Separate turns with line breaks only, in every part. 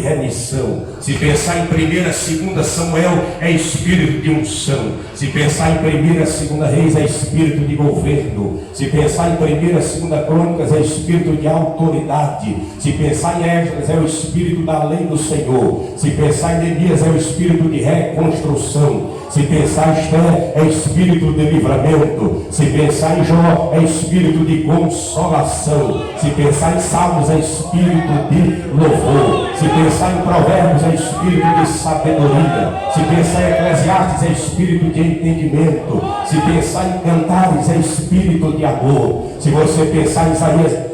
remissão. Se pensar em 1ª, 2ª Samuel, é espírito de unção. Se pensar em 1ª, 2ª Reis, é espírito de governo. Se pensar em 1ª, 2ª Crônicas, é espírito de autoridade. Se pensar em Esdras, é o espírito da lei do Senhor. Se pensar em Neemias, é o espírito de reconstrução. Se pensar em Esther, é espírito de livramento. Se pensar em Jó, é espírito de consolação. Se pensar em Salmos, é espírito de louvor. Se pensar em Provérbios, é espírito de sabedoria. Se pensar em Eclesiastes, é espírito de entendimento. Se pensar em Cantares, é espírito de amor. Se você pensar em Isaías,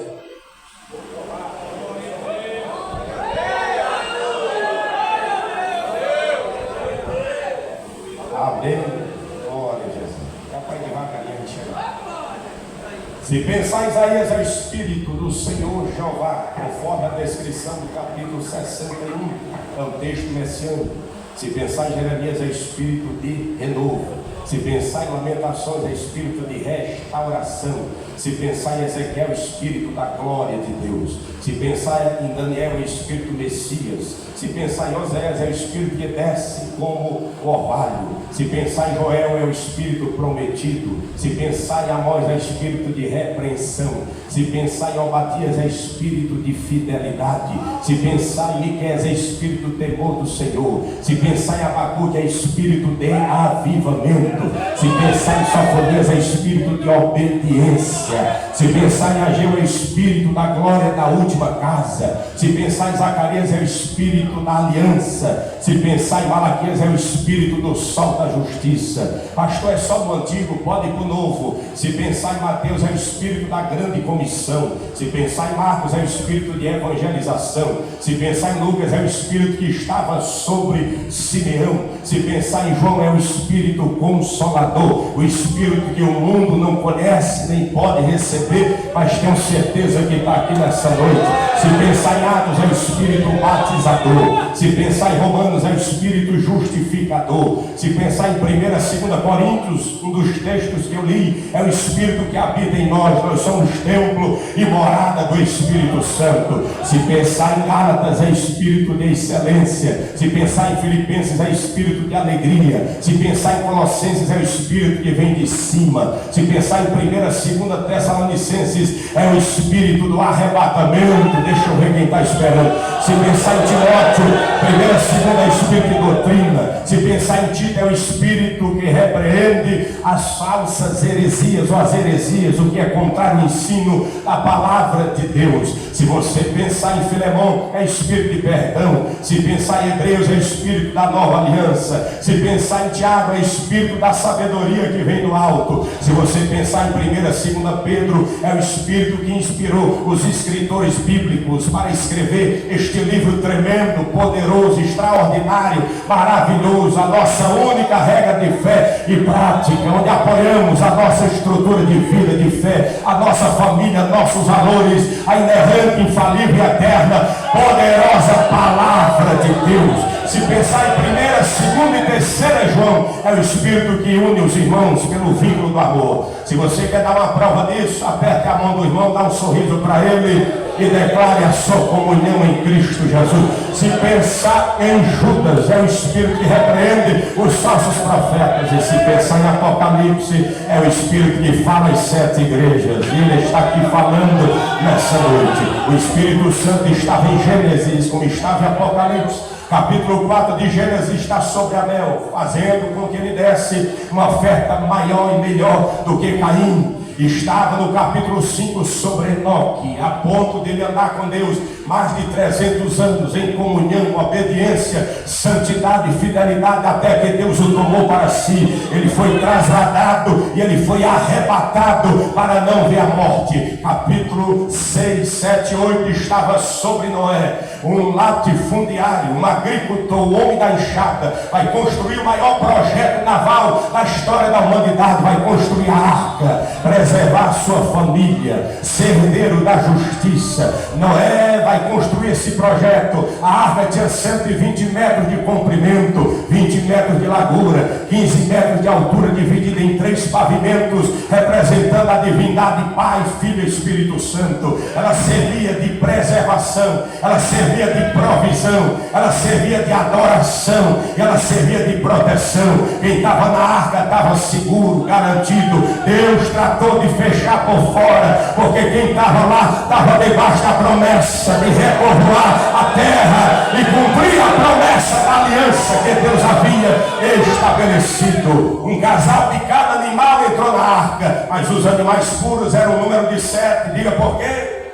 se pensar em Isaías, é o Espírito do Senhor Jeová, conforme a descrição do capítulo 61, é um texto messiânico. Se pensar em Jeremias, é Espírito de renovo. Se pensar em Lamentações, é Espírito de restauração. Se pensar em Ezequiel, é Espírito da glória de Deus. Se pensar em Daniel, é Espírito Messias. Se pensar em Oséias, é o Espírito que desce como orvalho. Se pensar em Joel, é o Espírito prometido. Se pensar em Amós, é o Espírito de repreensão. Se pensar em Obadias, é Espírito de fidelidade. Se pensar em Miqueias, é Espírito do temor do Senhor. Se pensar em Abacuque, é Espírito de avivamento. Se pensar em Sofonias, é Espírito de obediência. Se pensar em Ageu, é Espírito da glória da última casa. Se pensar em Zacarias, é o Espírito da aliança. Se pensar em Malaquias, é o Espírito do sol da justiça. Pastor, é só do antigo, pode ir para o novo. Se pensar em Mateus, é o Espírito da grande comissão. Se pensar em Marcos, é o Espírito de evangelização. Se pensar em Lucas, é o Espírito que estava sobre Simeão. Se pensar em João, é o Espírito consolador, o Espírito que o mundo não conhece nem pode receber, mas tenho certeza que está aqui nessa noite. Se pensar em Atos, é o Espírito batizador. Se pensar em Romanos, é o Espírito justificador. Se pensar em 1ª, 2ª Coríntios, um dos textos que eu li, é o Espírito que habita em nós. Nós somos templo e morada do Espírito Santo. Se pensar em Gálatas, é Espírito de excelência. Se pensar em Filipenses, é Espírito de alegria. Se pensar em Colossenses, é o Espírito que vem de cima. Se pensar em 1ª, 2ª Tessalonicenses, é o Espírito do arrebatamento. Deixa eu ver quem está esperando. Se pensar em Timóteo, 1ª, 2ª é Espírito de doutrina. Se pensar em Tito, é o Espírito que repreende as falsas heresias ou as heresias, o que é contrário ao ensino da palavra de Deus. Se você pensar em Filemão, é Espírito de perdão. Se pensar em Hebreus, é Espírito da nova aliança. Se pensar em Tiago, é Espírito da sabedoria que vem do alto. Se você pensar em 1ª, 2ª Pedro, é o Espírito que inspirou os escritores bíblicos para escrever este livro tremendo, poderoso, extraordinário, maravilhoso, a nossa única regra de fé e prática, onde apoiamos a nossa estrutura de vida, de fé, a nossa família, nossos valores, a inerrante, infalível e eterna, poderosa palavra de Deus. Se pensar em 1ª, 2ª e 3ª João, é o Espírito que une os irmãos pelo vínculo do amor. Se você quer dar uma prova disso, aperte a mão do irmão, dá um sorriso para ele e declare a sua comunhão em Cristo Jesus. Se pensar em Judas, é o Espírito que repreende os falsos profetas. E se pensar em Apocalipse, é o Espírito que fala às 7 igrejas. E ele está aqui falando nessa noite. O Espírito Santo estava em Gênesis, como estava em Apocalipse. Capítulo 4 de Gênesis está sobre Abel, fazendo com que ele desse uma oferta maior e melhor do que Caim. Estava no capítulo 5 sobre Enoque, a ponto de ele andar com Deus mais de 300 anos em comunhão, obediência, santidade e fidelidade, até que Deus o tomou para si. Ele foi trasladado e ele foi arrebatado para não ver a morte. Capítulo 6, 7, 8 estava sobre Noé, um latifundiário, um agricultor, o homem da enxada, vai construir o maior projeto naval da história da humanidade, vai construir a arca, preservar sua família, ser herdeiro da justiça. Noé vai vai construir esse projeto. A arca tinha 120 metros de comprimento, 20 metros de largura, 15 metros de altura, dividida em 3 pavimentos, representando a divindade Pai, Filho e Espírito Santo. Ela servia de preservação, ela servia de provisão, ela servia de adoração, ela servia de proteção. Quem estava na arca estava seguro, garantido. Deus tratou de fechar por fora, porque quem estava lá estava debaixo da promessa de repovoar a terra e cumprir a promessa da aliança que Deus havia estabelecido. Um casal de cada animal entrou na arca, mas os animais puros eram o número de 7. Diga por quê?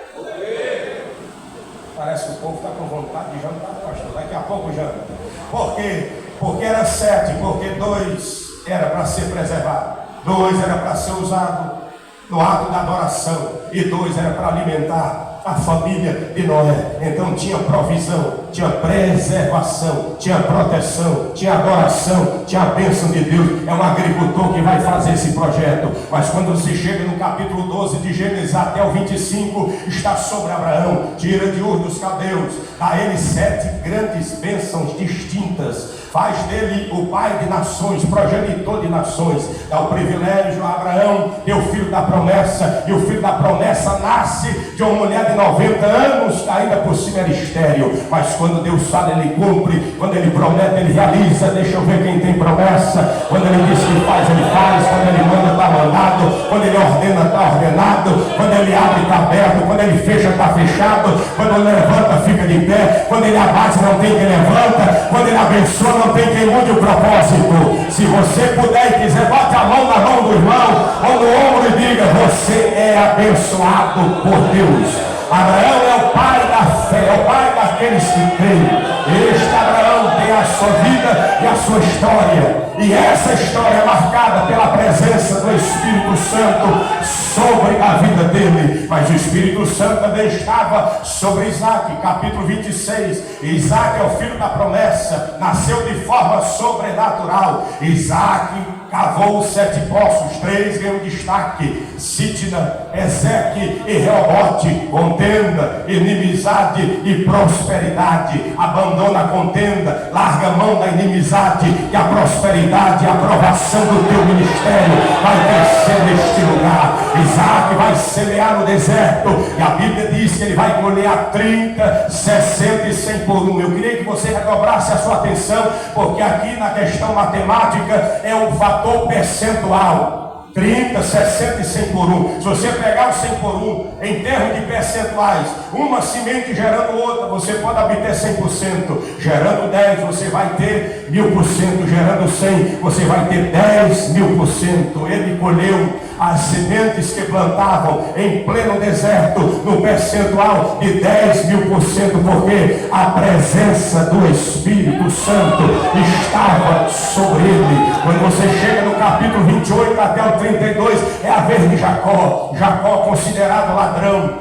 Parece que o povo está com vontade de jantar, pastor. Daqui a pouco janta. Por quê? Porque era 7, porque 2 era para ser preservado, 2 era para ser usado no ato da adoração, e 2 era para alimentar a família de Noé. Então tinha provisão, tinha preservação, tinha proteção, tinha adoração, tinha a bênção de Deus. É um agricultor que vai fazer esse projeto. Mas quando se chega no capítulo 12 de Gênesis até o 25, está sobre Abraão, tira de Ur dos Caldeus, a ele 7 grandes bênçãos distintas, faz dele o pai de nações, progenitor de nações, dá o privilégio a Abraão, é o filho da promessa, e o filho da promessa nasce de uma mulher de 90 anos, que ainda por cima era estéril. Mas quando Deus fala, ele cumpre. Quando ele promete, ele realiza. Deixa eu ver quem tem promessa. Quando ele diz que faz, ele faz. Quando ele manda, está mandado. Quando ele ordena, está ordenado. Quando ele abre, está aberto. Quando ele fecha, está fechado. Quando ele levanta, fica de pé. Quando ele abate, não tem quem levanta. Quando ele abençoa, não tem quem mude o propósito. Se você puder e quiser, bote a mão na mão do irmão ou no ombro e diga: você é abençoado por Deus. Abraão é o pai da fé, é o pai daqueles que creem. Este Abraão tem a sua vida e a sua história, e essa história é marcada pela presença do Espírito Santo sobre a vida dele. Mas o Espírito Santo também estava sobre Isaac. Capítulo 26. Isaac é o filho da promessa, nasceu de forma sobrenatural. Isaac cavou os 7 poços, 3 ganham destaque: Sitna, Ezeque e Reobote. Contenda, inimizade e prosperidade. Abandona a contenda, larga a mão da inimizade, e a prosperidade, a aprovação do teu ministério vai crescer neste lugar. Isaac vai semear no deserto, e a Bíblia diz que ele vai colher a 30, 60 e 100 por 1. Eu queria que você redobrasse a sua atenção, porque aqui na questão matemática é um fator percentual. 30, 60 e 100 por 1. Se você pegar o 100 por 1 em termos de percentuais, uma semente gerando outra, você pode obter 100%. Gerando 10, você vai ter 1000%. Gerando 100, você vai ter 10.000%. Ele colheu as sementes que plantavam em pleno deserto no percentual de 10.000%, porque a presença do Espírito Santo estava sobre ele. Quando você chega no capítulo 28 até o 32, é a vez de Jacó. Jacó considerado ladrão,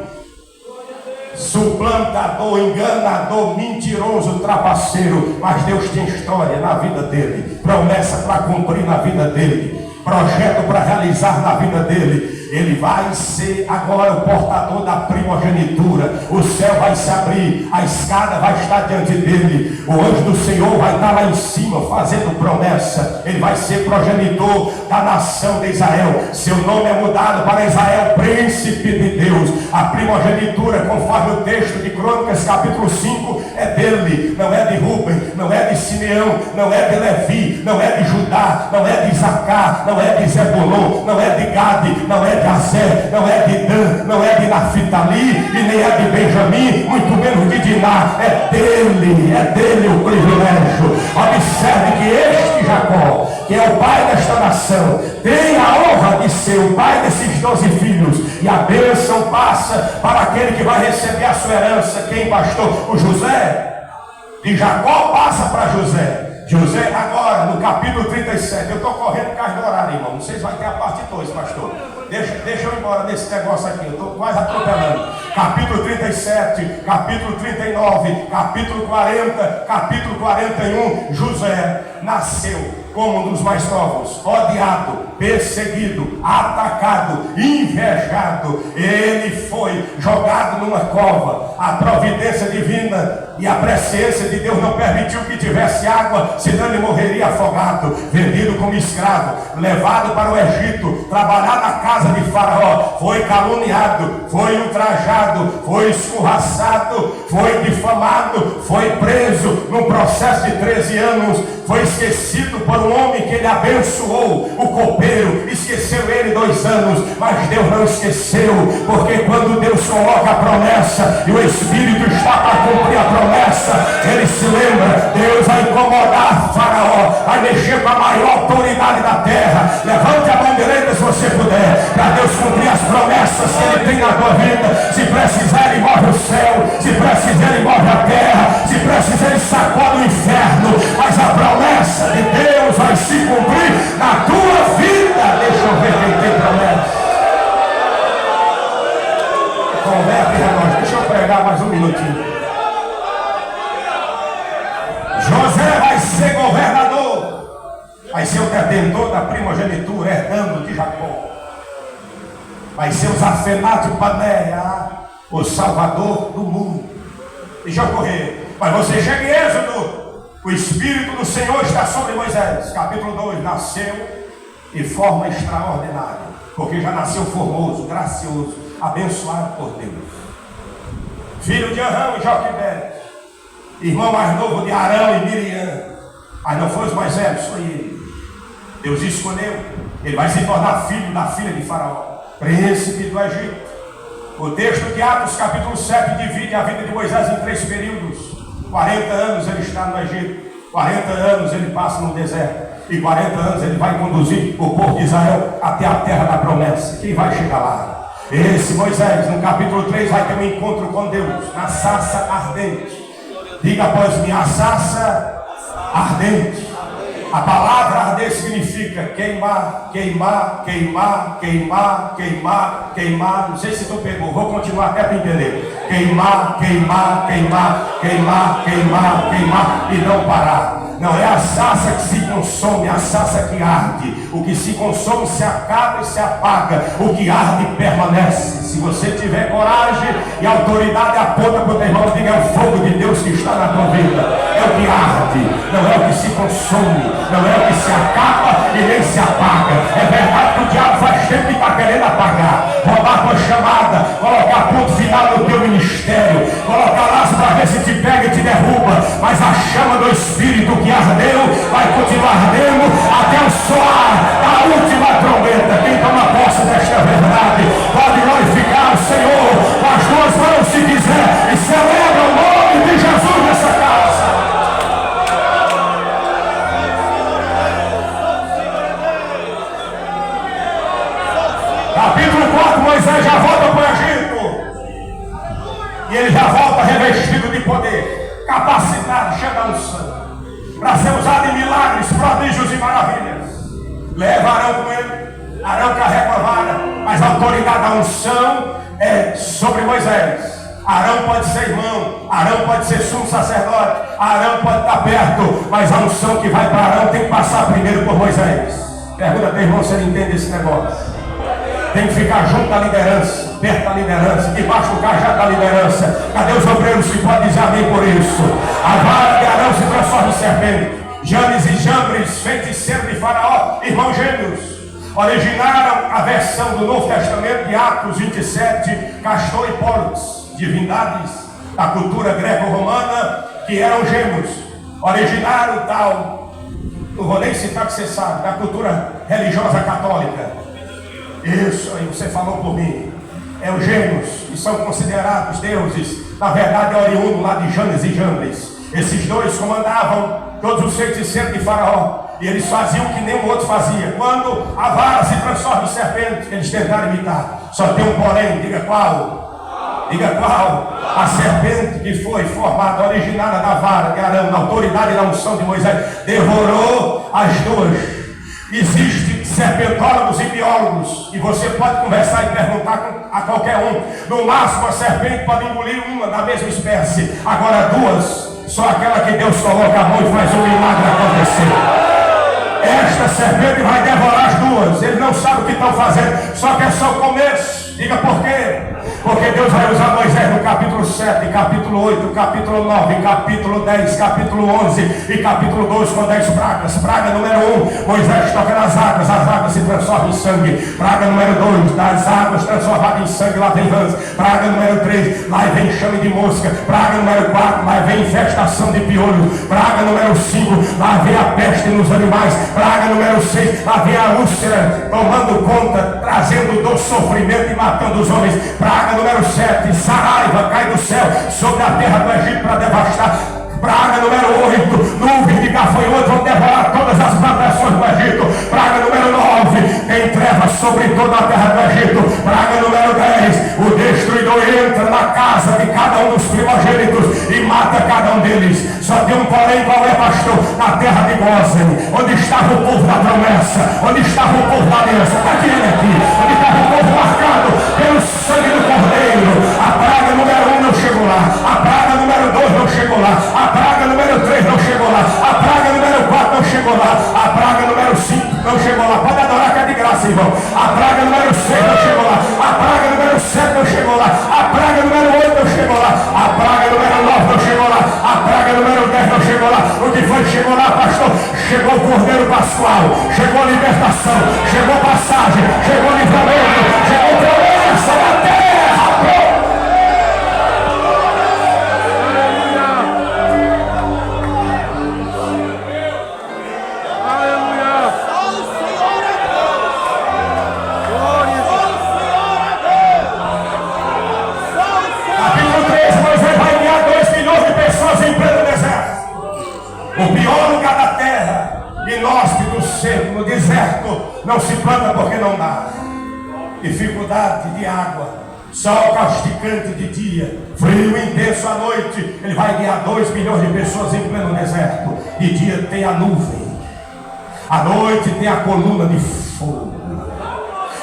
suplantador, enganador, mentiroso, trapaceiro. Mas Deus tem história na vida dele, promessa para cumprir na vida dele, projeto para realizar na vida dele. Ele vai ser agora o portador da primogenitura. O céu vai se abrir, a escada vai estar diante dele, o anjo do Senhor vai estar lá em cima fazendo promessa. Ele vai ser progenitor da nação de Israel. Seu nome é mudado para Israel, príncipe de Deus. A primogenitura, conforme o texto de Crônicas capítulo 5, é dele. Não é de Rubem, não é de Simeão, não é de Levi, não é de Judá, não é de Isacar, não é de Zebulon, não é de Gade, não é de Aser, não é de Dan, não é de Naphtali, e nem é de Benjamim, muito menos de Diná. É dele o privilégio. Observe que este Jacó, que é o pai desta nação, tem a honra de ser o pai desses 12 filhos, e a bênção passa para aquele que vai receber a sua herança. Quem, pastor? O José. De Jacó passa para José. José agora no capítulo 37. Eu estou correndo por causa do horário, irmão. Não sei se vai ter a parte 2, pastor. Deixa eu ir embora desse negócio aqui, eu estou quase atropelando. Capítulo 37, capítulo 39, capítulo 40, capítulo 41. José nasceu como um dos mais novos, odiado, perseguido, atacado, invejado. Ele foi jogado numa cova. A providência divina e a presciência de Deus não permitiu que tivesse água, senão ele morreria afogado, vendido como escravo, levado para o Egito, trabalhar na casa de Faraó, foi caluniado, foi ultrajado, foi escorraçado, foi difamado, foi preso num processo de 13 anos, foi esquecido por um homem que ele abençoou, o copeiro, esqueceu ele 2 anos, mas Deus não esqueceu, porque quando Deus coloca a promessa e o Espírito está para cumprir a promessa, ele se lembra. Deus vai incomodar Faraó, vai mexer com a maior autoridade da terra. Levante a mão direita se você puder, para Deus cumprir as promessas que ele tem na tua vida. Se precisar, ele move o céu, se precisar, ele move a terra, se precisar, ele sacode o inferno, mas a promessa de Deus vai se cumprir na tua vida. Deixa eu ver quem tem promessa. Converte, relógio. Deixa eu pregar mais um minutinho. José vai ser governador, vai ser o detentor da primogenitura, herdando de Jacó. Vai ser o Zafenate Paneia, o salvador do mundo. Deixa eu correr. Mas você chega em Êxodo. O Espírito do Senhor está sobre Moisés. Capítulo 2. Nasceu de forma extraordinária, porque já nasceu formoso, gracioso, abençoado por Deus. Filho de Arão e Joquebede, irmão mais novo de Arão e Miriam. Mas não foi os mais velhos, foi ele. Deus escolheu. Ele vai se tornar filho da filha de Faraó, príncipe do Egito. O texto de Atos, capítulo 7, divide a vida de Moisés em 3 períodos. 40 anos ele está no Egito, 40 anos ele passa no deserto, e 40 anos ele vai conduzir o povo de Israel até a terra da promessa. Quem vai chegar lá? Esse Moisés, no capítulo 3, vai ter um encontro com Deus, na sarça ardente. Diga após mim, a sarça ardente. A palavra arder significa queimar, queimar, queimar, queimar, queimar, queimar. Não sei se tu pegou, vou continuar até para entender. Queimar, queimar, queimar, queimar, queimar, queimar e não parar. Não é a sarça que se consome, é a sarça que arde. O que se consome se acaba e se apaga. O que arde permanece. Se você tiver coragem e autoridade, aponta para o teu irmão e diga: é o fogo de Deus que está na tua vida. É o que arde, não é o que se consome, não é o que se acaba e nem se apaga. É verdade que o diabo faz tempo que está querendo apagar, roubar tua chamada, colocar ponto final no teu ministério, colocar laço para ver se te pega e te derruba. Mas a chama do Espírito que ardeu vai continuar ardendo até o soar da última trombeta. Quem toma posse desta verdade pode glorificar o Senhor com as 2 mãos se quiser e celebra o nome de Jesus nessa casa. Capítulo 4, Moisés já volta para o Egito. E ele já volta revestido de poder, capacitado, cheio da unção, para ser usado em milagres, prodígios e maravilhas. Leva Arão com ele. Arão carrega a vara, mas a autoridade da unção é sobre Moisés. Arão pode ser irmão, Arão pode ser sumo sacerdote, Arão pode estar perto, mas a unção que vai para Arão tem que passar primeiro por Moisés. Pergunta teu irmão se ele entende esse negócio. Tem que ficar junto da liderança, perto da liderança, debaixo do cajado da liderança. Cadê os obreiros que podem dizer amém por isso? A vara de Arão se transforma em serpente. Janes e Jambres, feiticeiro de Faraó, irmãos gêmeos, originaram a versão do Novo Testamento de Atos 27, Castor e Pólux, divindades da cultura greco-romana que eram gêmeos. Originaram tal, não vou nem citar que você sabe, da cultura religiosa católica. Isso aí, você falou por mim. É os gêmeos, que são considerados deuses, na verdade é oriundo lá de Janes e Jambres. Esses dois comandavam todos os feiticeiros de Faraó, e eles faziam o que nenhum outro fazia. Quando a vara se transforma em serpente, eles tentaram imitar. Só tem um porém, diga qual? Diga qual? A serpente que foi formada, originada da vara de Arão, na autoridade e na unção de Moisés, devorou as 2. Existem serpentólogos e biólogos, e você pode conversar e perguntar a qualquer um. No máximo, a serpente pode engolir uma da mesma espécie. Agora 2 Só aquela que Deus coloca a mão e faz um milagre acontecer. Esta serpente vai devorar as duas. Ele não sabe o que estão fazendo, só que é só o começo. Diga por quê? Porque Deus vai usar Moisés no capítulo 7, capítulo 8, capítulo 9, capítulo 10, capítulo 11 e capítulo 12 com 10 pragas. Praga número 1, Moisés toca nas águas, as águas se transformam em sangue. Praga número 2, das águas transformadas em sangue, lá vem rãs. Praga número 3, lá vem enxame de mosca. Praga número 4, lá vem infestação de piolhos. Praga número 5, lá vem a peste nos animais. Praga número 6, lá vem a úlcera tomando conta, trazendo dor, sofrimento e matando os homens. Praga número 7, saraiva cai do céu sobre a terra do Egito para devastar. Praga número 8, nuvens de gafanhotos vão devorar todas as plantações do Egito. Praga número 9, tem trevas sobre toda a terra do Egito. Praga número 10, o destruidor entra na casa de cada um dos primogênitos e mata cada um deles. Só tem um porém, qual é, pastor? Na terra de Gósen, onde estava o povo da promessa, onde estava o povo da aliança. Está aqui, onde estava o povo marcado pelo sangue do Cordeiro. A praga número 1 não chegou lá, a praga número 2 não chegou lá, a praga número 3 não chegou lá, a praga número 4 não chegou lá, a praga número 5 não chegou lá. Pode adorar que é de graça, irmão. A praga número 6 não chegou lá, a praga número 7 não chegou lá, a praga número 8 não chegou lá, a praga número 9 não chegou lá, a praga número 10 não chegou lá. O que foi que chegou lá, pastor? Chegou o Cordeiro Pascual, chegou a libertação, chegou passagem, chegou livramento, chegou promessa da terra. No deserto não se planta porque não dá. Dificuldade de água, sol castigante de dia, frio intenso à noite. Ele vai guiar 2 milhões de pessoas em pleno deserto. De dia tem a nuvem, à noite tem a coluna de fogo.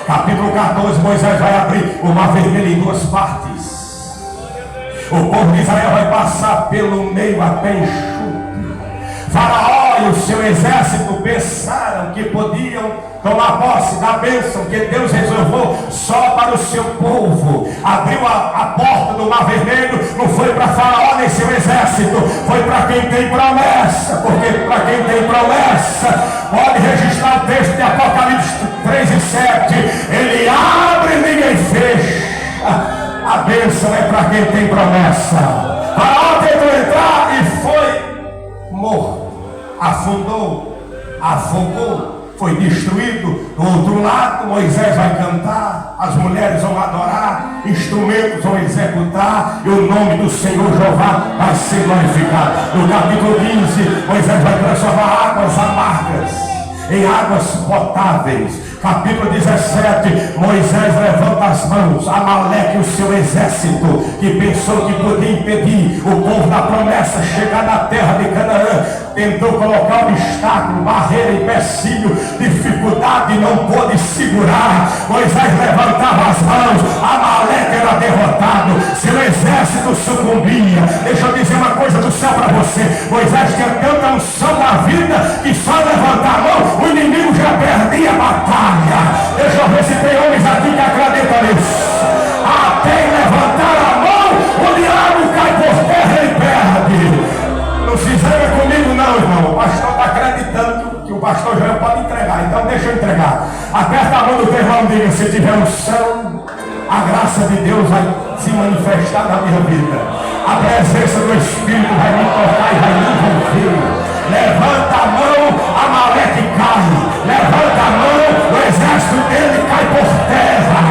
Capítulo 14, Moisés vai abrir o mar vermelho em 2 partes. O povo de Israel vai passar pelo meio até enxuto. Faraó e o seu exército pensaram que podiam tomar posse da bênção que Deus reservou só para o seu povo. Abriu a porta do Mar Vermelho, não foi para Faraó nem seu exército, foi para quem tem promessa, porque para quem tem promessa, pode registrar o texto de Apocalipse 3 e 7, ele abre e ninguém fecha. A bênção é para quem tem promessa. Faraó tentou entrar e foi morto, afundou, afogou, foi destruído. Do outro lado, Moisés vai cantar, as mulheres vão adorar, instrumentos vão executar e o nome do Senhor Jeová vai ser glorificado. No capítulo 15, Moisés vai transformar águas amargas em águas potáveis. Capítulo 17, Moisés levanta as mãos. Amaleque, o seu exército, que pensou que podia impedir o povo da promessa chegar na terra de Canaã, tentou colocar obstáculo, barreira, empecilho, dificuldade, não pôde segurar. Moisés levantava as mãos, Amaleque era derrotado, seu exército sucumbia. Deixa eu dizer uma coisa do céu para você: Moisés tinha tanta unção na vida que só levantar a mão, o inimigo já perdia a batalha. Deixa eu ver se tem homens aqui que acreditam nisso. Até levantar a mão, o diabo cai por terra e perde. Não se zanga comigo não, irmão. O pastor está acreditando que o pastor Joel pode entregar, então deixa eu entregar. Aperta a mão do teu irmão e diga: se tiver unção, a graça de Deus vai se manifestar na minha vida. A presença do Espírito vai me tocar e vai me envolver. Levanta a mão, Amaleque cai. Levanta a mão, o exército dele cai por terra.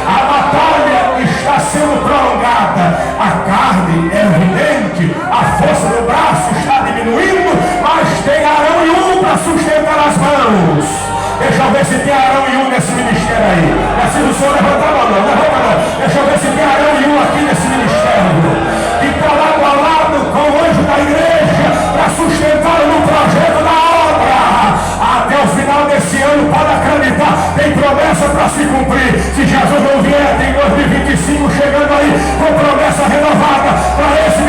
A batalha está sendo prolongada. A carne é evidente, a força do braço está diminuindo, mas tem Arão e Ur para sustentar as mãos. Deixa eu ver se tem Arão e Ur nesse ministério aí. Preciso o senhor levantar a mão, não levanta a mão. Deixa eu ver se tem Arão e Ur aqui nesse ministério. E está lado a lado com o anjo da igreja para sustentá-lo no projeto da obra. Até o final desse ano, pode acreditar, tem promessa para se cumprir. Se Jesus não vier, tem 2025 chegando aí com promessa renovada para esse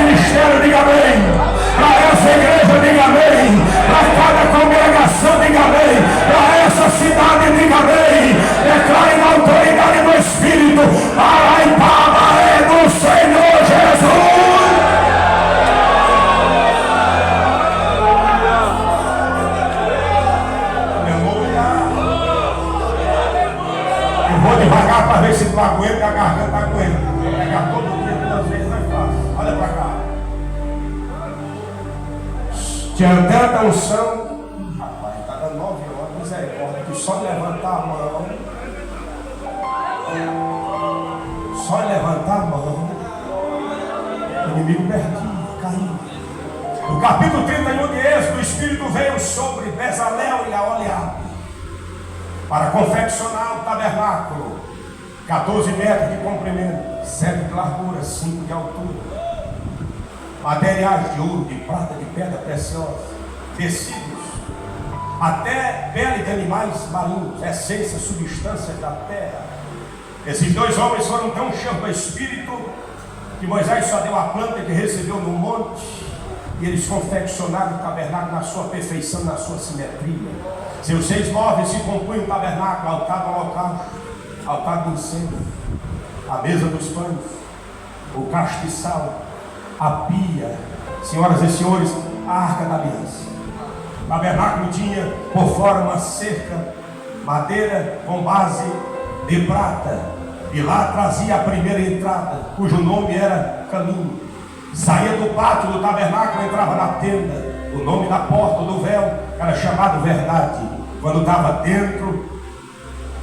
Tinha tanta unção. Rapaz, está dando 9 horas, misericórdia, que só levantar a mão. Só levantar a mão. O inimigo perdia, caiu. No capítulo 31 de Êxodo, o Espírito veio sobre Bezalel e Aholiabe para confeccionar o tabernáculo. 14 metros de comprimento, 7 de largura, 5 de altura. Materiais de ouro, de prata, de pedra preciosa, tecidos, até pele de animais marinhos, essência, substância da terra. Esses 2 homens foram tão cheios do Espírito que Moisés só deu a planta que recebeu no monte, e eles confeccionaram o tabernáculo na sua perfeição, na sua simetria. Seus 6 móveis se compunham o tabernáculo: altar do holocausto, altar do incenso, a mesa dos pães, o castiçal, a pia, senhoras e senhores, a arca da aliança. O tabernáculo tinha por fora uma cerca, madeira com base de prata, e lá trazia a primeira entrada, cujo nome era caminho. Saía do pátio do tabernáculo, entrava na tenda. O nome da porta do véu era chamado Verdade. Quando estava dentro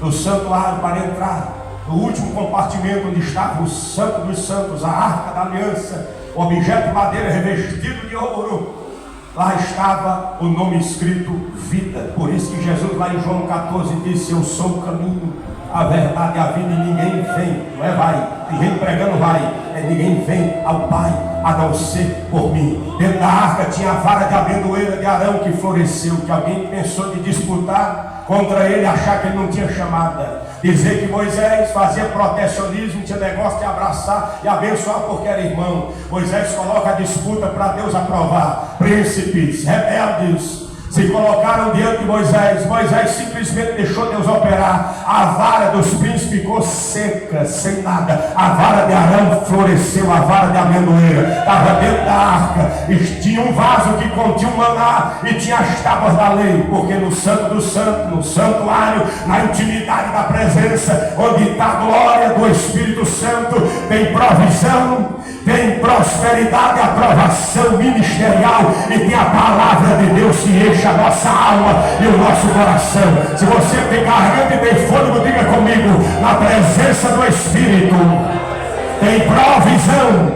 do santuário, para entrar no último compartimento onde estava o Santo dos Santos, a arca da aliança, o objeto de madeira revestido de ouro, lá estava o nome escrito Vida. Por isso que Jesus lá em João 14 disse: eu sou o caminho, a verdade e a vida, e ninguém vem, não é vai, tem gente pregando vai, é ninguém vem ao Pai a não ser por mim. Dentro da arca tinha a vara de amendoeira de Arão que floresceu, que alguém pensou de disputar contra ele, achar que ele não tinha chamada, dizer que Moisés fazia protecionismo, tinha negócio de abraçar e abençoar porque era irmão. Moisés coloca a disputa para Deus aprovar. Príncipes, rebeldes, se colocaram diante de Moisés. Moisés simplesmente deixou Deus operar. A vara dos príncipes ficou seca, sem nada. A vara de Arão floresceu, a vara de amendoeira estava dentro da arca, e tinha um vaso que continha um maná, e tinha as tábuas da lei, porque no Santo do Santo, no santuário, na intimidade da presença, onde está a glória do Espírito Santo, tem provisão, tem prosperidade, aprovação ministerial, e tem a palavra de Deus que enche a nossa alma e o nosso coração. Se você tem garganta e tem fôlego, diga comigo: na presença do Espírito tem provisão,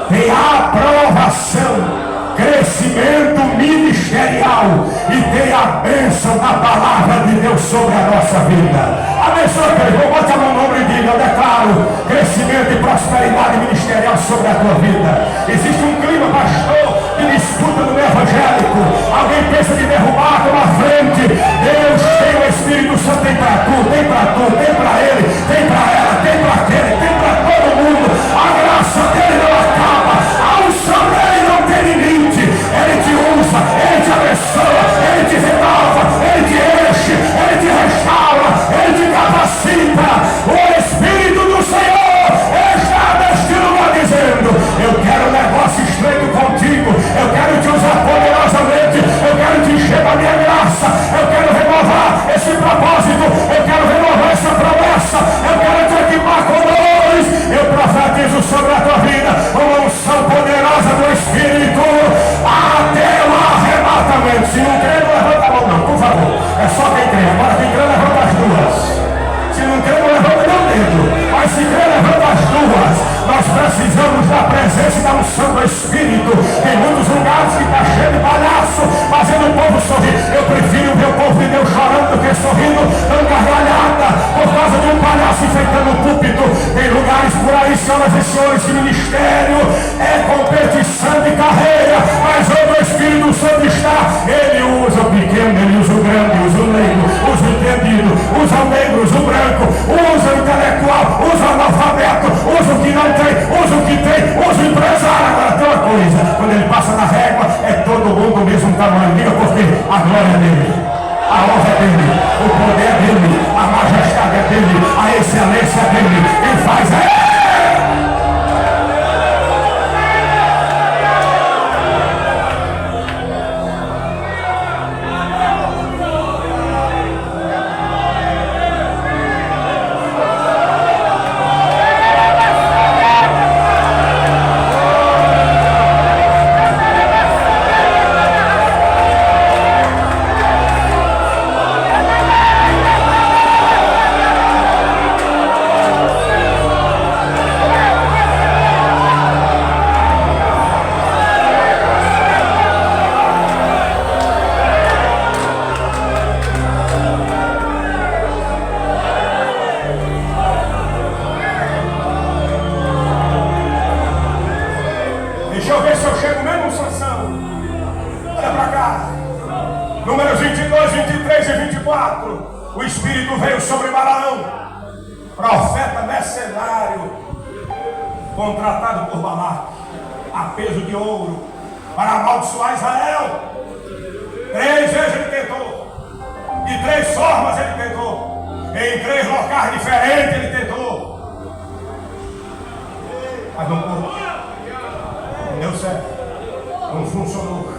tem aprovação, crescimento ministerial, e tem a bênção da palavra de Deus sobre a nossa vida. Abençoa, querido, bote a mão no ombro e diga: eu declaro crescimento e prosperidade ministerial sobre a tua vida. Existe um clima, pastor, de disputa no evangélico. Alguém pensa de derrubar na frente. Deus tem o Espírito Santo, tem para tu, tem para tu, tem para ele, tem para ela, tem para aquele, tem para todo mundo. A graça dele não acaba, a unção dele não tem limite. Ele te usa, ele te abençoa, ele te renova, ele te enche, ele te restaura, ele te capacita. O Espírito do Senhor está neste lugar dizendo: eu quero um negócio estreito contigo, eu quero te usar poderosamente, eu quero te encher da minha graça, eu quero renovar esse propósito, eu quero renovar essa promessa, eu quero te equipar com dores. Eu profetizo sobre a tua vida uma unção poderosa do Espírito até o arrebatamento. Se não crê, não levanta a mão não, por favor. É só quem crê. Agora quem crê, levanta as duas. Se não crê, não levanta nem o dedo. Mas se crê, levanta as duas. Nós precisamos da presença e da unção do Espírito. Tem muitos lugares que está cheio de palhaço, fazendo o povo sorrir. Eu prefiro ver o povo de Deus chorando do que sorrindo, dando gargalhada por causa de um palhaço enfeitando o púlpito. Tem lugares por aí, senhoras e senhores, que ministério é competição de carreira, mas onde o Espírito Santo está, ele usa o pequeno, ele usa o grande, usa o leigo, usa o entendido, usa o negro, usa o branco, usa o intelectual, usa o analfabeto, usa o que não tem, usa o que tem, usa o empresário. Agora tem uma coisa: quando ele passa na régua, é todo mundo do mesmo tamanho. Diga por quê? A glória é dele, a honra é dele, o poder é dele, a majestade é dele, a excelência é dele. Quem faz é 24, o Espírito veio sobre Balaão, profeta mercenário, contratado por Balaque, a peso de ouro, para amaldiçoar Israel. 3 vezes ele tentou, de 3 formas ele tentou, em 3 locais diferentes ele tentou, mas não deu certo, não funcionou.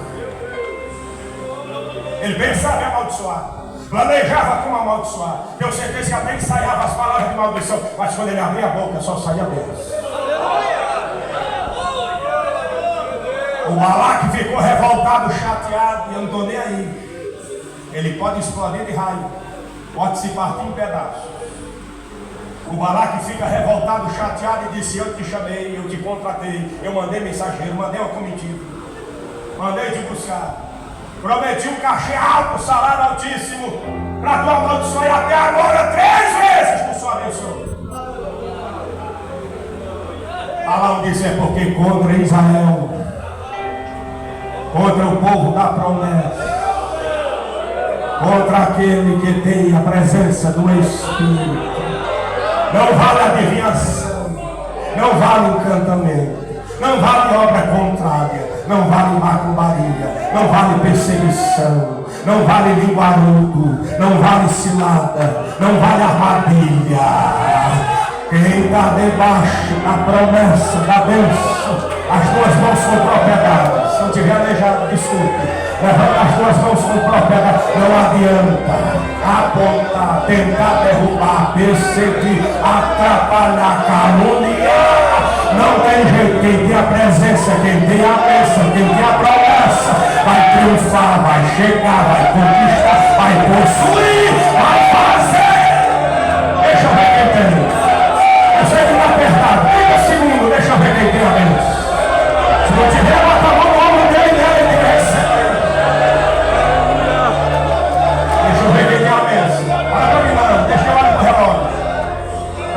Ele pensava em amaldiçoar, planejava como amaldiçoar. Eu certeza que até ensaiava as palavras de maldição, mas quando ele abria a boca só saía bênção. O Balaque ficou revoltado, chateado, e eu não estou nem aí. Ele pode explodir de raio, pode se partir em pedaços. O Balaque fica revoltado, chateado e disse: eu te chamei, eu te contratei, eu mandei mensageiro, mandei uma comitiva, mandei te buscar, prometi um cachê alto, salário altíssimo, para tua maldição, e até agora 3 vezes tu só abençoou. Balaão disse: é porque contra Israel, contra o povo da promessa, contra aquele que tem a presença do Espírito, não vale adivinhação, não vale encantamento, não vale obra contrária, não vale macumbaria, não vale perseguição, não vale linguarudo, não vale cilada, não vale armadilha. Quem está debaixo da promessa, da bênção, as 2 mãos com propriedade. Se não tiver aleijado, desculpe. Levanta as 2 mãos com propriedade. Não adianta apontar, tentar derrubar, perseguir, atrapalhar, caluniar. Não tem jeito. Quem tem a presença, quem tem a bênção, quem tem a promessa, vai triunfar, vai chegar, vai conquistar, vai possuir, vai fazer. Deixa eu ver quem tem. Eu sei que está apertado. 30 segundos, deixa eu ver quem tem a bênção. Se não tiver, bota a mão no ombro dele, ele recebe. Deixa eu ver quem tem a bênção. Olha para mim, não. Deixa eu olhar para o relógio.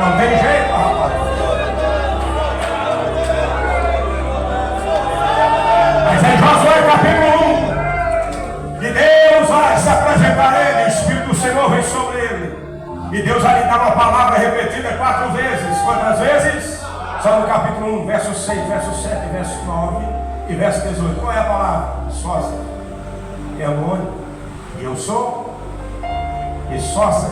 Não tem jeito, rapaz. Mas em Josué capítulo 1, que Deus vai se apresentar a ele, o Espírito do Senhor vem sobre ele. E Deus vai lhe dar uma palavra repetida 4 vezes. Quantas vezes? Só no capítulo 1, verso 6, verso 7, verso 9 e verso 18. Qual é a palavra? Sócia. É amor. E eu sou. E sócia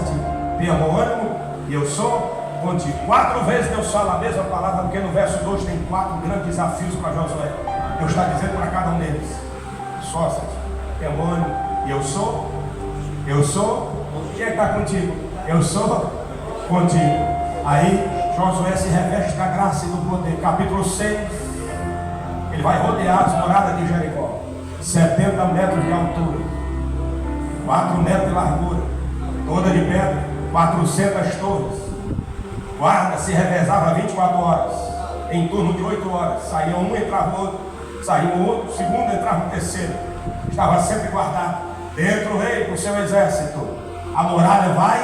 de ânimo. E eu sou contigo. 4 vezes Deus fala a mesma palavra, porque no verso 2 tem 4 grandes desafios para Josué. Deus está dizendo para cada um deles: sócia de ânimo. E eu sou. Eu sou. Quem está contigo? Eu sou contigo. Aí Josué se reveste da graça e do poder. Capítulo 6. Ele vai rodear as moradas de Jericó. 70 metros de altura, 4 metros de largura, toda de pedra, 400 torres. Guarda se revezava 24 horas, em turno de 8 horas. Saía um, entrava o outro. Saía o outro, segundo, entrava o terceiro. Estava sempre guardado. Dentro o rei com seu exército. A muralha vai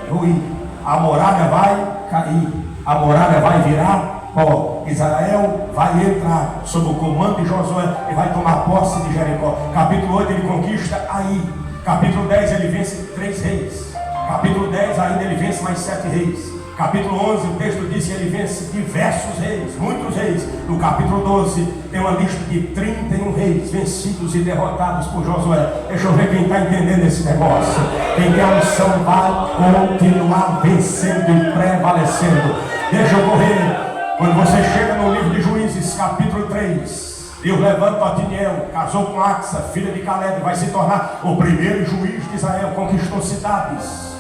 ruir, a muralha vai cair, a muralha vai virar pó. Israel vai entrar sob o comando de Josué e vai tomar posse de Jericó. Capítulo 8 ele conquista Aí. Capítulo 10 ele vence 3 reis. Capítulo 10 ainda ele vence mais 7 reis. Capítulo 11 o texto diz que ele vence diversos reis, muitos reis. No capítulo 12 tem uma lista de 31 reis vencidos e derrotados por Josué. Deixa eu ver quem está entendendo esse negócio. Quem tem a unção vai continuar vencendo e prevalecendo. Deixa eu correr. Quando você chega no livro de Juízes, capítulo 3, Deus levanta Otiniel, casou com Axa, filha de Caleb, vai se tornar o primeiro juiz de Israel, conquistou cidades,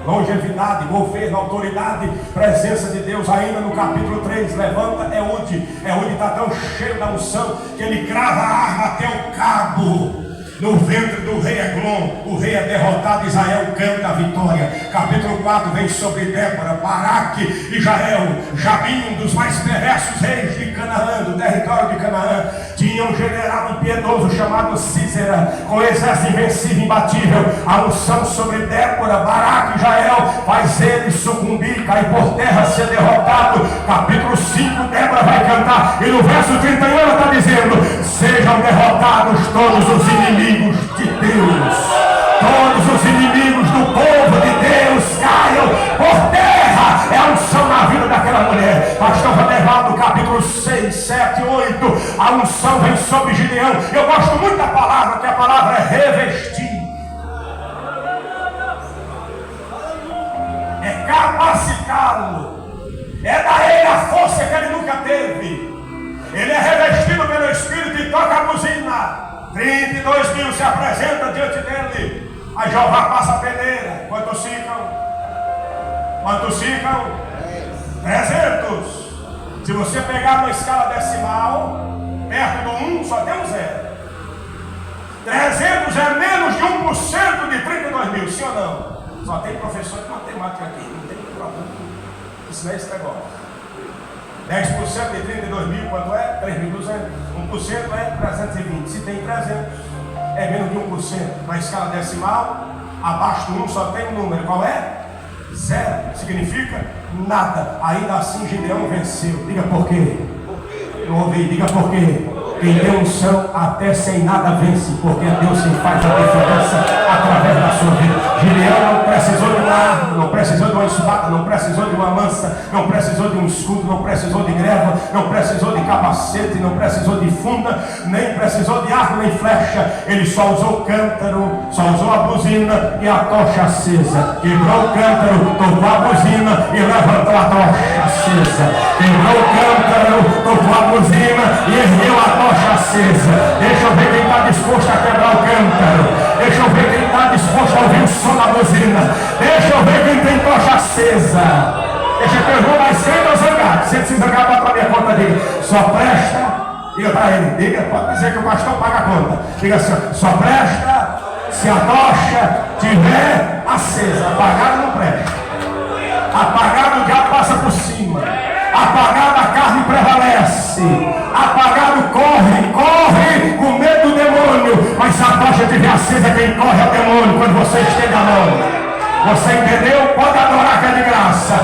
longevidade, governo, autoridade, presença de Deus. Ainda no capítulo 3, levanta Eude está tão cheio da unção que ele crava a arma até o cabo. No ventre do rei Eglon, o rei é derrotado, Israel canta a vitória. Capítulo 4 vem sobre Débora, Baraque e Jael, Jabim, um dos mais perversos reis de Canaã, do território de Canaã. Tinha um general impiedoso chamado Císera, com exército invencível, imbatível. A unção sobre Débora, Baraque e Jael faz ele sucumbir, cair por terra, ser derrotado. Capítulo 5, Débora vai cantar, e no verso 31 ela está dizendo: sejam derrotados todos os inimigos de Deus. todos os inimigos do povo de Deus caiam por terra. É a unção na vida daquela mulher. Pastor Vandervaldo, capítulo 6, 7, 8. A unção vem sobre Gideão. Eu gosto muito da palavra, que a palavra é revestir. É capacitá-lo. É dar a ele a força que ele nunca teve. Ele é revestido pelo Espírito e toca a buzina. 32 mil se apresenta diante dele. Aí Jeová passa a peneira. Quantos ficam? Quantos ficam? 300. Se você pegar uma escala decimal, perto do 1 só tem um 0. 300 é menos de 1% de 32 mil, sim ou não? Só tem professor de matemática aqui, não tem problema. Isso não é esse negócio. 10% de 32 mil, quanto é? 3.200. 1% é 320. Se tem 300, é menos de 1%. Na escala decimal, abaixo do 1 só tem um número. Qual é? 0. Significa nada. Ainda assim Gideão venceu. Diga por quê? Eu ouvi, diga por quê? Quem tem unção até sem nada vence, porque é Deus quem faz a diferença através da sua vida. Gideão não precisou de uma arma, não precisou de uma espada, não precisou de uma lança, não precisou de um escudo, não precisou de greva, não precisou de capacete, não precisou de funda, nem precisou de arco nem flecha. Ele só usou o cântaro, só usou a buzina e a tocha acesa. Quebrou o cântaro, tocou a buzina e levantou a tocha acesa. Quebrou o cântaro, tocou a buzina e ergueu a tocha acesa. Deixa eu ver quem está disposto a quebrar o cântaro. Deixa eu ver quem está disposto a ouvir o som da buzina. Deixa eu ver quem tem tocha acesa. Deixa que eu vou mais crente ou zangado. Se ele se zangar, bota para minha conta dele. Só presta. Diga para ele. Diga, pode dizer que o pastor paga a conta. Diga assim: só presta se a tocha tiver acesa. Apagado não presta. Apagado o diabo passa por cima. Apagado a carne prevalece. Apagado corre com medo do demônio. Mas se a tocha estiver acesa, quem corre é o demônio quando você estende a mão. Você entendeu? Pode adorar que é de graça.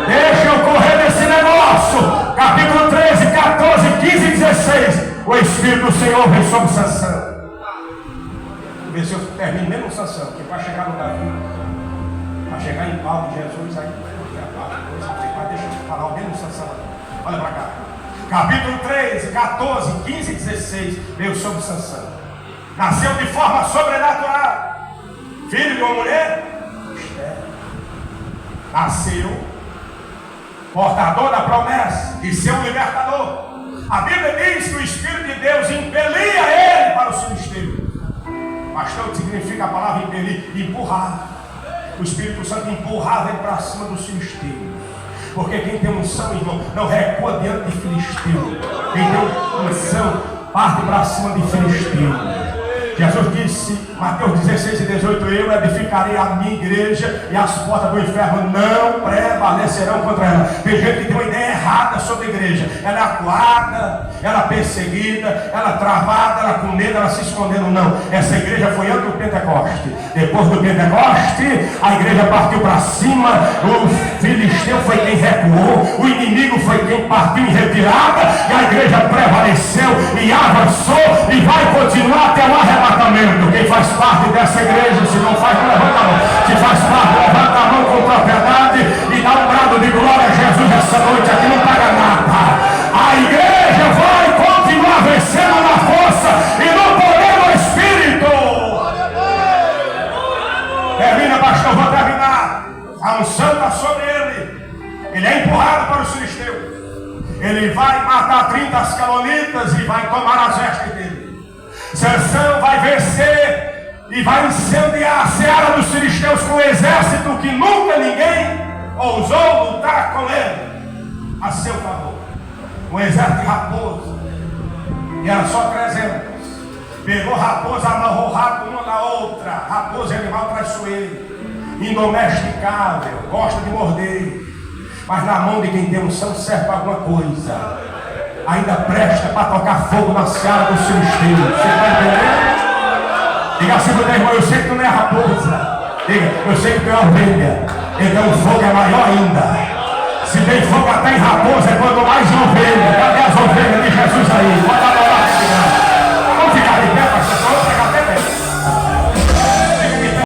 Deixa eu correr nesse negócio. Capítulo 13, 14, 15 e 16. O Espírito do Senhor vem sobre Sansão. Vê se eu termino mesmo Sansão, que para chegar no Davi, para chegar em Paulo de Jesus, aí mas deixa eu falar o mesmo Sansão. Olha para cá. Capítulo 13, 14, 15 e 16 veio sobre Sansão. Nasceu de forma sobrenatural. Filho de uma mulher estéril. Nasceu portador da promessa de ser um libertador. A Bíblia diz que o Espírito de Deus impelia ele para o filisteu. Pastor, o que significa a palavra impelir? Empurrar. O Espírito Santo empurrava ele para cima dos filisteus. Porque quem tem unção, irmão, não recua diante de filisteu. Quem tem unção, parte para cima de filisteu. Jesus disse, Mateus 16 e 18, eu edificarei a minha igreja e as portas do inferno não prevalecerão contra ela. Tem gente que tem uma ideia errada sobre a igreja. Ela é acuada, ela é perseguida, ela é travada, ela com medo, ela se escondendo. Não, essa igreja foi antes do Pentecoste. Depois do Pentecoste, a igreja partiu para cima. O filisteu foi quem recuou, o inimigo foi quem partiu em retirada, e a igreja prevaleceu e avançou e vai continuar até o arrebatamento. Quem faz parte dessa igreja, se não faz, não levanta a mão. Se faz parte, levanta a mão com propriedade e dá um brado de glória a Jesus essa noite. Aqui não paga nada. A igreja vai continuar vencendo na força e no poder do Espírito. Termina, pastor, vou terminar. A unção está sobre ele. Ele é empurrado para o filisteu. Ele vai matar 30 ascalonitas e vai tomar as vestes dele. Sansão vai vencer e vai incendiar a seara dos filisteus com um exército que nunca ninguém ousou lutar com ele a seu favor. Um exército de raposa. E era só 300. Pegou raposa, amarrou o rabo uma na outra. Raposa é animal traiçoeiro, indomesticável, gosta de morder. Mas na mão de quem tem unção serve para alguma coisa. Ainda presta para tocar fogo na seara dos filisteus. Você está entendendo? Diga assim para o teu irmão: eu sei que tu não é raposa. Diga: eu sei que tu é ovelha. Então o fogo é maior ainda. Se tem fogo até em raposa, é